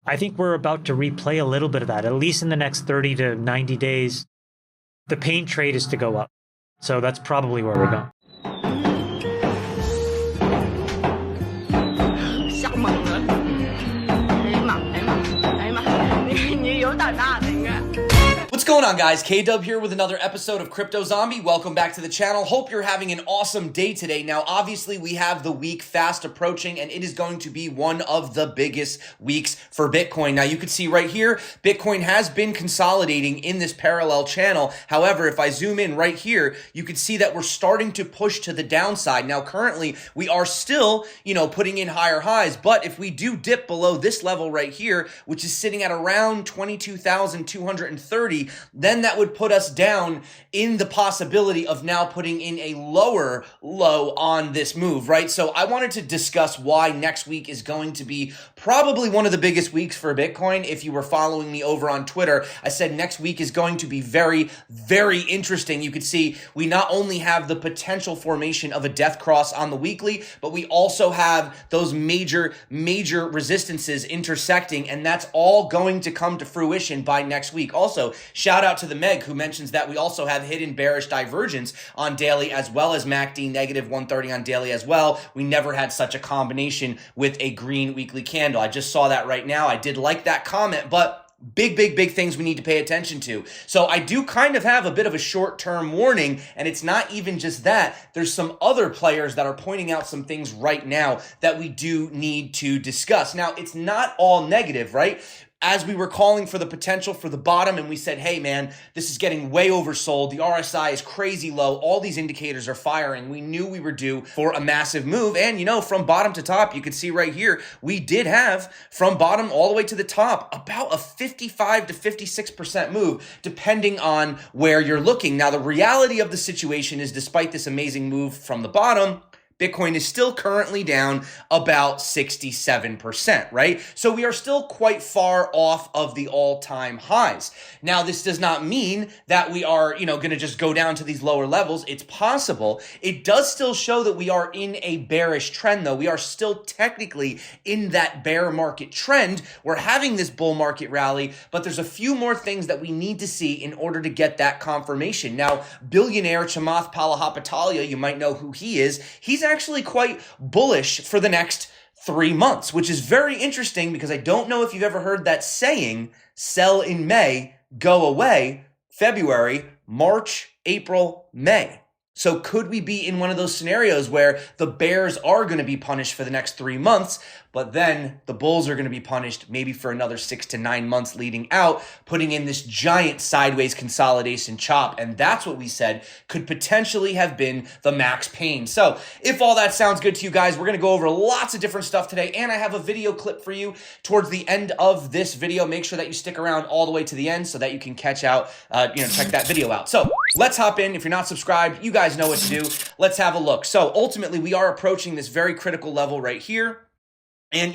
I think we're about to replay a little bit of that, at least in the next 30 to 90 days. The pain trade is to go up. So that's probably where we're going. 吓懵了！哎呀妈，哎呀妈，哎呀妈，你有胆大的应该。 What's going on, guys? K-Dub here with another episode of Crypto Zombie. Welcome back to the channel. Hope you're having an awesome day today. Now, obviously, we have the week fast approaching, and it is going to be one of the biggest weeks for Bitcoin. Now, you can see right here, Bitcoin has been consolidating in this parallel channel. However, if I zoom in right here, you can see that we're starting to push to the downside. Now, currently, we are still, putting in higher highs, but if we do dip below this level right here, which is sitting at around 22,230, then that would put us down in the possibility of now putting in a lower low on this move, right? So I wanted to discuss why next week is going to be probably one of the biggest weeks for Bitcoin. If you were following me over on Twitter, I said next week is going to be very, very interesting. You could see we not only have the potential formation of a death cross on the weekly, but we also have those major resistances intersecting, and that's all going to come to fruition by next week. Also, shout out to the Meg who mentions that we also have hidden bearish divergence on daily as well as MACD negative 130 on daily as well. We never had such a combination with a green weekly candle. I just saw that right now. I did like that comment, but big things we need to pay attention to. So I do kind of have a bit of a short-term warning, and it's not even just that. There's some other players that are pointing out some things right now that we do need to discuss. Now, it's not all negative, right? As we were calling for the potential for the bottom, and we said, hey man, this is getting way oversold. The RSI is crazy low. All these indicators are firing. We knew we were due for a massive move. And from bottom to top, you can see right here, we did have from bottom all the way to the top about a 55 to 56% move, depending on where you're looking. Now, the reality of the situation is despite this amazing move from the bottom, Bitcoin is still currently down about 67%, right? So we are still quite far off of the all-time highs. Now, this does not mean that we are, going to just go down to these lower levels. It's possible. It does still show that we are in a bearish trend, though. We are still technically in that bear market trend. We're having this bull market rally, but there's a few more things that we need to see in order to get that confirmation. Now, billionaire Chamath Palihapitiya, you might know who he is. He's actually quite bullish for the next 3 months, which is very interesting because I don't know if you've ever heard that saying, sell in May, go away, February, March, April, May. So could we be in one of those scenarios where the bears are going to be punished for the next 3 months, but then the bulls are going to be punished maybe for another 6 to 9 months leading out, putting in this giant sideways consolidation chop. And that's what we said could potentially have been the max pain. So if all that sounds good to you guys, we're going to go over lots of different stuff today. And I have a video clip for you towards the end of this video. Make sure that you stick around all the way to the end so that you can catch out, check that video out. So let's hop in. If you're not subscribed, you guys know what to do. Let's have a look. So ultimately, we are approaching this very critical level right here. And,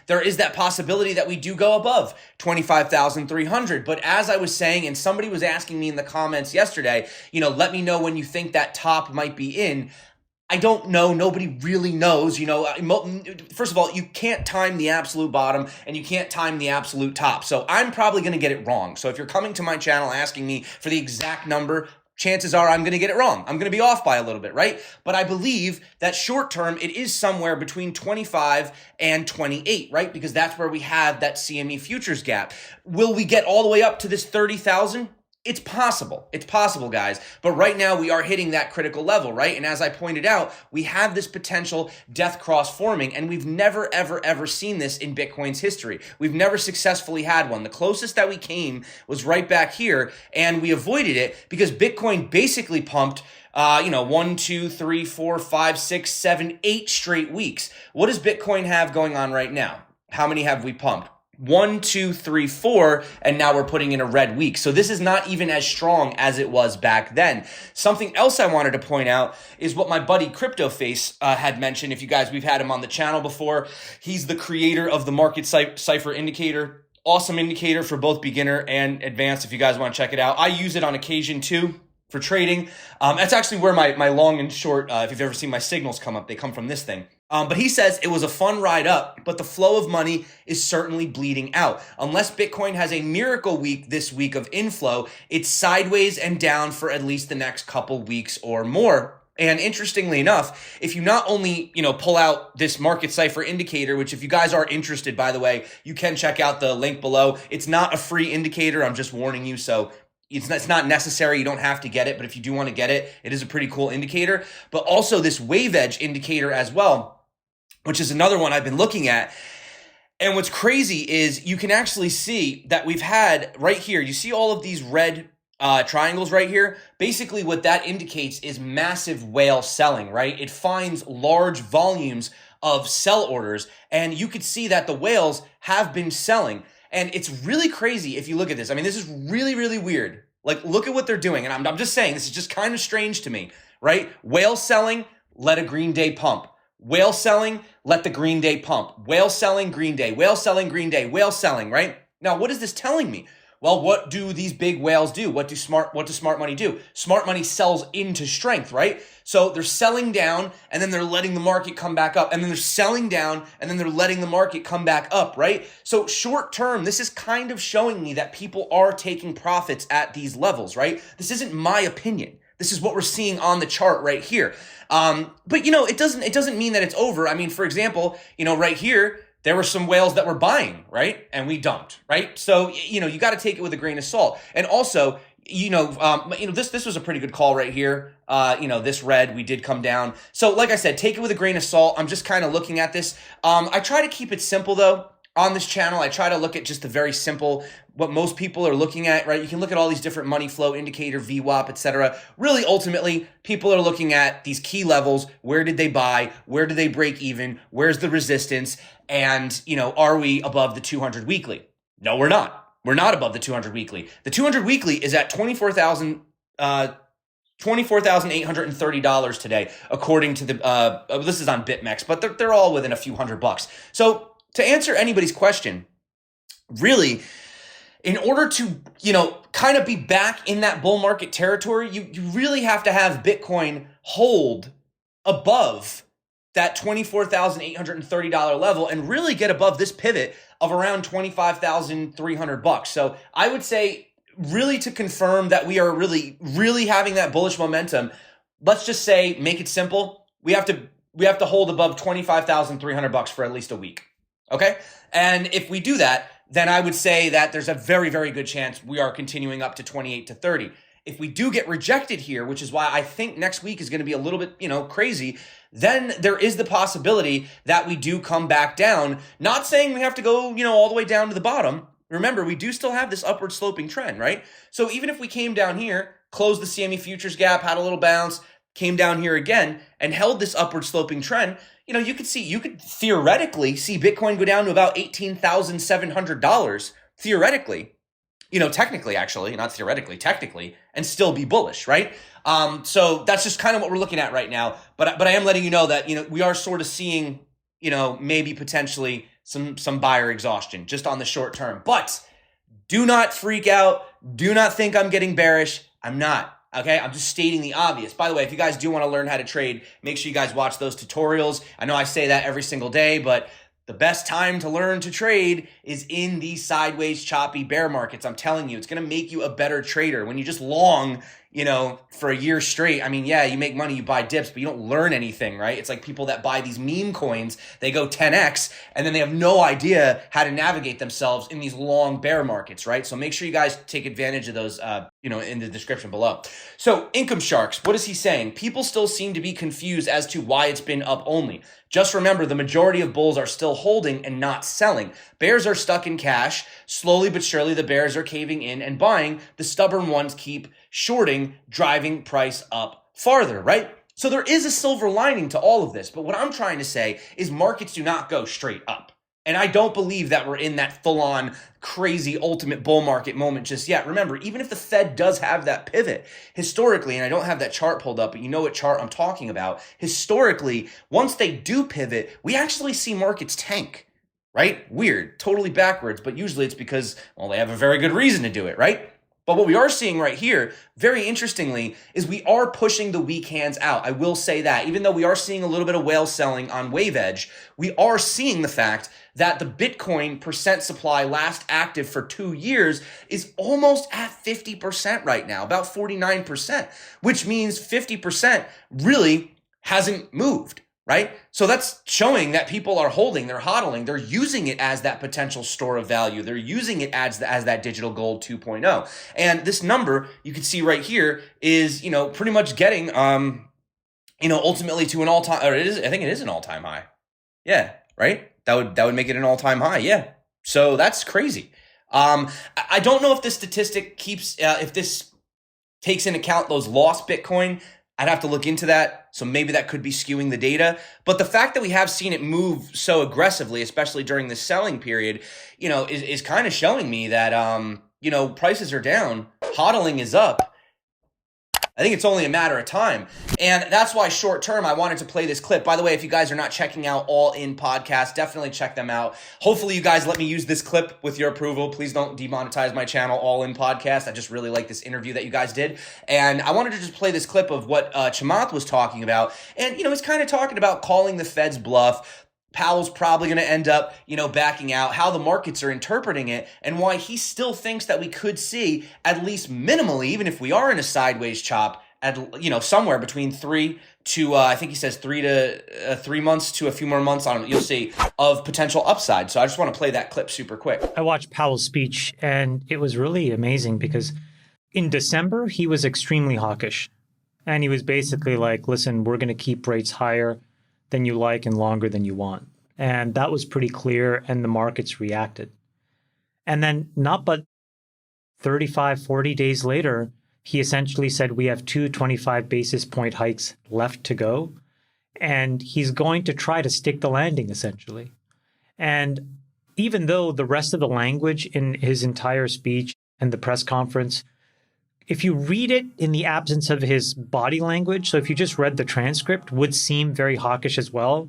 there is that possibility that we do go above 25,300. But as I was saying, and somebody was asking me in the comments yesterday, let me know when you think that top might be in. I don't know. Nobody really knows. First of all, you can't time the absolute bottom and you can't time the absolute top. So I'm probably going to get it wrong. So if you're coming to my channel asking me for the exact number, chances are I'm going to get it wrong. I'm going to be off by a little bit, right? But I believe that short term, it is somewhere between 25 and 28, right? Because that's where we have that CME futures gap. Will we get all the way up to this 30,000? It's possible. It's possible, guys. But right now we are hitting that critical level, right? And as I pointed out, we have this potential death cross forming, and we've never, ever seen this in Bitcoin's history. We've never successfully had one. The closest that we came was right back here, and we avoided it because Bitcoin basically pumped 1, 2, 3, 4, 5, 6, 7, 8 straight weeks. What does Bitcoin have going on right now? How many have we pumped? 1, 2, 3, 4, and now we're putting in a red week. So this is not even as strong as it was back then. Something else I wanted to point out is what my buddy CryptoFace had mentioned. If you guys, we've had him on the channel before. He's the creator of the Market Cipher Indicator. Awesome indicator for both beginner and advanced if you guys want to check it out. I use it on occasion too for trading. That's actually where my long and short, if you've ever seen my signals come up, they come from this thing. But he says it was a fun ride up, but the flow of money is certainly bleeding out. Unless Bitcoin has a miracle week this week of inflow, it's sideways and down for at least the next couple weeks or more. And interestingly enough, if you not only, pull out this market cipher indicator, which if you guys are interested, by the way, you can check out the link below. It's not a free indicator. I'm just warning you. So it's not necessary. You don't have to get it. But if you do want to get it, it is a pretty cool indicator. But also this wave edge indicator as well, which is another one I've been looking at. And what's crazy is you can actually see that we've had right here, you see all of these red triangles right here. Basically what that indicates is massive whale selling, right? It finds large volumes of sell orders, and you could see that the whales have been selling. And it's really crazy if you look at this. I mean, this is really, really weird. Like, look at what they're doing. And I'm just saying, this is just kind of strange to me, right? Whale selling, let a Green Day pump. Whale selling, let the Green Day pump. Whale selling, Green Day. Whale selling, Green Day. Whale selling, right? Now, what is this telling me? Well, what do these big whales do? What does smart money do? Smart money sells into strength, right? So they're selling down and then they're letting the market come back up, and then they're selling down and then they're letting the market come back up, right? So short term, this is kind of showing me that people are taking profits at these levels, right? This isn't my opinion. This is what we're seeing on the chart right here. But it doesn't mean that it's over. I mean, for example, right here, there were some whales that were buying, right? And we dumped, right? So, you got to take it with a grain of salt. And also, this was a pretty good call right here. This red, we did come down. So like I said, take it with a grain of salt. I'm just kind of looking at this. I try to keep it simple though. On this channel, I try to look at just the very simple, what most people are looking at, right? You can look at all these different money flow indicator, VWAP, etc. Really, ultimately, people are looking at these key levels. Where did they buy? Where did they break even? Where's the resistance? And, are we above the 200 weekly? No, we're not. We're not above the 200 weekly. The 200 weekly is at $24,830 today, according to the, this is on BitMEX, but they're all within a few $100. So to answer anybody's question, really, in order to, kind of be back in that bull market territory, you really have to have Bitcoin hold above that $24,830 level and really get above this pivot of around $25,300. So I would say, really, to confirm that we are really, really having that bullish momentum, let's just say, make it simple. We have to hold above $25,300 for at least a week. Okay? And if we do that, then I would say that there's a very, very good chance we are continuing up to 28 to 30. If we do get rejected here, which is why I think next week is going to be a little bit, crazy, then there is the possibility that we do come back down. Not saying we have to go, all the way down to the bottom. Remember, we do still have this upward sloping trend, right? So even if we came down here, closed the CME futures gap, had a little bounce, came down here again, and held this upward sloping trend, you could theoretically see Bitcoin go down to about $18,700, theoretically, technically, actually, not theoretically, technically, and still be bullish, right? So that's just kind of what we're looking at right now. But I am letting you know that, we are sort of seeing, maybe potentially some buyer exhaustion just on the short term. But do not freak out. Do not think I'm getting bearish. I'm not. Okay, I'm just stating the obvious. By the way, if you guys do want to learn how to trade, make sure you guys watch those tutorials. I know I say that every single day, but the best time to learn to trade is in these sideways, choppy bear markets. I'm telling you, it's going to make you a better trader. When you just long, for a year straight, I mean, yeah, you make money, you buy dips, but you don't learn anything, right? It's like people that buy these meme coins, they go 10x, and then they have no idea how to navigate themselves in these long bear markets, right? So make sure you guys take advantage of those, in the description below. So Income Sharks, what is he saying? People still seem to be confused as to why it's been up only. Just remember, the majority of bulls are still holding and not selling. Bears are stuck in cash. Slowly but surely, the bears are caving in and buying. The stubborn ones keep shorting, driving price up farther, right? So there is a silver lining to all of this. But what I'm trying to say is markets do not go straight up. And I don't believe that we're in that full-on crazy ultimate bull market moment just yet. Remember, even if the Fed does have that pivot, historically, and I don't have that chart pulled up, but you know what chart I'm talking about, historically, once they do pivot, we actually see markets tank, right? Weird, totally backwards, but usually it's because, well, they have a very good reason to do it, right? But what we are seeing right here, very interestingly, is we are pushing the weak hands out. I will say that. Even though we are seeing a little bit of whale selling on Wave Edge, we are seeing the fact that the Bitcoin percent supply last active for 2 years is almost at 50% right now, about 49%, which means 50% really hasn't moved. Right? So that's showing that people are holding, they're hodling, they're using it as that potential store of value. They're using it as that digital gold 2.0. And this number you can see right here is, pretty much getting, ultimately to an all-time, or I think it is an all-time high. Yeah, right? That would make it an all-time high. Yeah. So that's crazy. I don't know if this statistic if this takes into account those lost Bitcoin. I'd have to look into that. So maybe that could be skewing the data. But the fact that we have seen it move so aggressively, especially during the selling period, is kind of showing me that, prices are down, hodling is up. I think it's only a matter of time. And that's why short term, I wanted to play this clip. By the way, if you guys are not checking out All In Podcast, definitely check them out. Hopefully you guys let me use this clip with your approval. Please don't demonetize my channel, All In Podcast. I just really like this interview that you guys did. And I wanted to just play this clip of what Chamath was talking about. And, he's kind of talking about calling the Fed's bluff. Powell's probably going to end up, backing out, how the markets are interpreting it, and why he still thinks that we could see, at least minimally, even if we are in a sideways chop, at somewhere between 3 to I think he says 3 months to a few more months on, you'll see, of potential upside. So I just want to play that clip super quick. I watched Powell's speech, and it was really amazing because in December, he was extremely hawkish. And he was basically like, listen, we're going to keep rates higher than you like and longer than you want. And that was pretty clear, and the markets reacted. And then not but 35, 40 days later, he essentially said we have 2 25 basis point hikes left to go, and he's going to try to stick the landing, essentially. And even though the rest of the language in his entire speech and the press conference, if you read it in the absence of his body language, so if you just read the transcript, would seem very hawkish as well.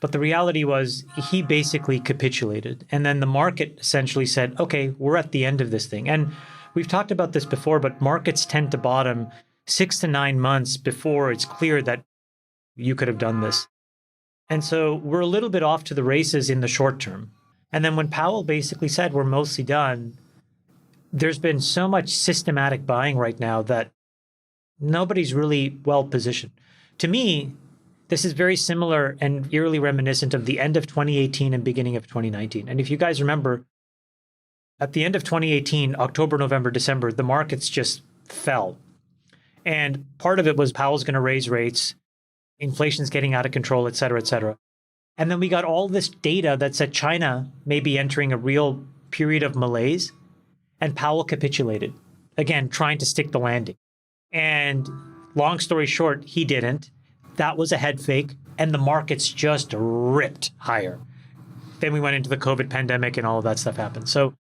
But the reality was he basically capitulated. And then the market essentially said, okay, we're at the end of this thing. And we've talked about this before, but markets tend to bottom 6 to 9 months before it's clear that you could have done this. And so we're a little bit off to the races in the short term. And then when Powell basically said we're mostly done, there's been so much systematic buying right now that nobody's really well positioned. To me, this is very similar and eerily reminiscent of the end of 2018 and beginning of 2019. And if you guys remember, at the end of 2018, October, November, December, the markets just fell. And part of it was Powell's going to raise rates, inflation's getting out of control, et cetera, et cetera. And then we got all this data that said China may be entering a real period of malaise. And Powell capitulated, again, trying to stick the landing. And long story short, he didn't. That was a head fake, and the markets just ripped higher. Then we went into the COVID pandemic and all of that stuff happened. So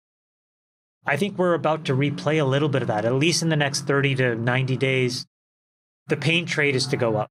I think we're about to replay a little bit of that, at least in the next 30 to 90 days. The pain trade is to go up.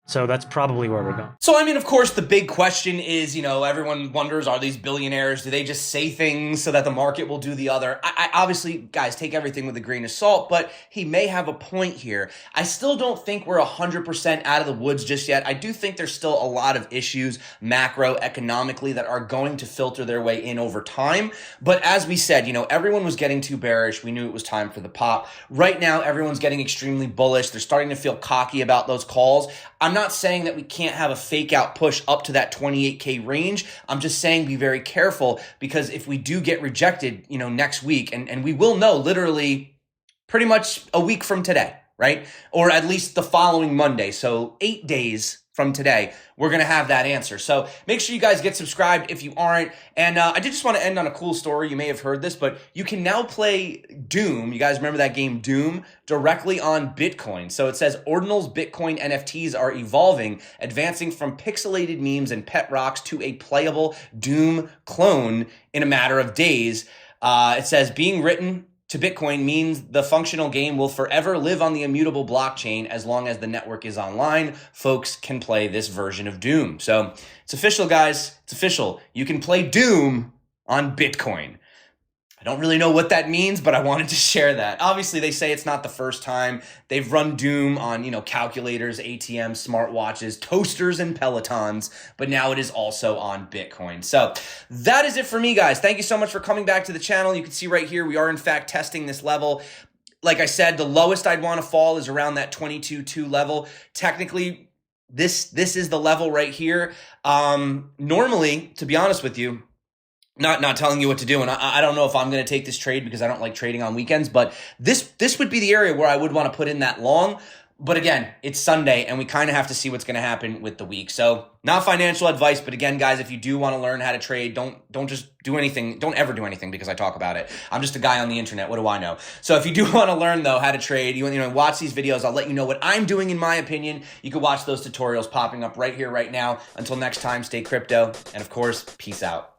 So that's probably where we're going. So, of course, the big question is, everyone wonders, are these billionaires, do they just say things so that the market will do the other? I obviously, guys, take everything with a grain of salt, but he may have a point here. I still don't think we're 100% out of the woods just yet. I do think there's still a lot of issues macroeconomically that are going to filter their way in over time. But as we said, everyone was getting too bearish. We knew it was time for the pop. Right now, everyone's getting extremely bullish. They're starting to feel cocky about those calls. I'm not saying that we can't have a fake out push up to that 28K range. I'm just saying be very careful, because if we do get rejected, next week, and we will know literally pretty much a week from today, right? Or at least the following Monday. So 8 days from today, we're going to have that answer. So make sure you guys get subscribed if you aren't. And I did just want to end on a cool story. You may have heard this, but you can now play Doom. You guys remember that game Doom? Directly on Bitcoin. So it says Ordinal's Bitcoin NFTs are evolving, advancing from pixelated memes and pet rocks to a playable Doom clone in a matter of days. It says being written to Bitcoin means the functional game will forever live on the immutable blockchain as long as the network is online. Folks can play this version of Doom. So it's official, guys. It's official. You can play Doom on Bitcoin. I don't really know what that means, but I wanted to share that. Obviously, they say it's not the first time. They've run doom on, calculators, ATMs, smartwatches, toasters, and Pelotons, but now it is also on Bitcoin. So that is it for me, guys. Thank you so much for coming back to the channel. You can see right here, we are in fact testing this level. Like I said, the lowest I'd want to fall is around that 22.2 level. Technically, this is the level right here. Normally, to be honest with you, not telling you what to do, and I don't know if I'm going to take this trade because I don't like trading on weekends, but this would be the area where I would want to put in that long. But again, it's Sunday, and we kind of have to see what's going to happen with the week. So not financial advice, but again, guys, if you do want to learn how to trade, don't just do anything. Don't ever do anything because I talk about it. I'm just a guy on the internet. What do I know? So if you do want to learn, though, how to trade, you watch these videos. I'll let you know what I'm doing in my opinion. You can watch those tutorials popping up right here, right now. Until next time, stay crypto, and of course, peace out.